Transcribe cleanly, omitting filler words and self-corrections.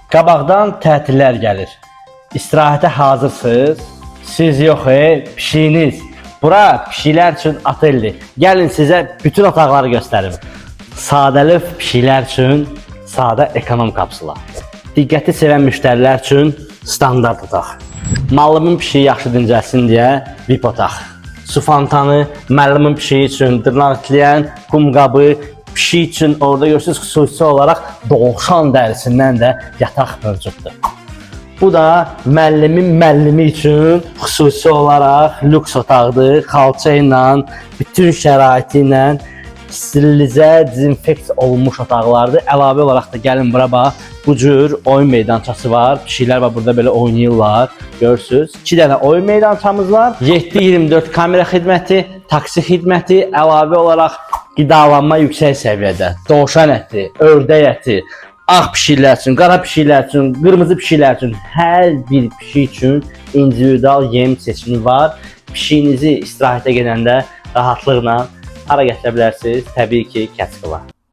Qabaqdan tətillər gəlir. İstirahətə hazırsınız. Siz yox, pişiyiniz. Bura pişiklər üçün oteldir. Gəlin sizə bütün otaqları göstərim. Sadəlif pişiklər üçün sadə ekonom kapsula. Diqqəti sevən müştərilər üçün standart otaq. Malımın pişiyi yaxşı dincəlsin deyə VIP otaq. Su fontanı, müəllimin pişiyi üçün dırnaq itləyən, qum qabı, pişik üçün orada görürsünüz xüsusi olaraq dovşan dərisindən də yataq mövcuddur. Bu da müəllimi üçün xüsusi olaraq lüks otaqdır. Xalça ilə, bütün şəraiti ilə sterilizə, dezinfeksiya olunmuş otaqlardır. Əlavə olaraq da gəlin bura bax, bu cür oyun meydançası var. Pişiklər var burada belə oynayırlar. Görürsüz. 2 dənə oyun meydançamız var. 7/24 kamera xidməti, taksi xidməti, əlavə olaraq qidalanma yüksək səviyyədə. Dovşan əti, ördək əti, ağ pişiklər üçün, qara pişiklər üçün, qırmızı pişiklər üçün, hər bir pişik üçün individual yem seçimi var. Pişiyinizi istirahətə gedəndə rahatlıqla hara gətirə bilərsiniz? Təbii ki, Kəçqıla.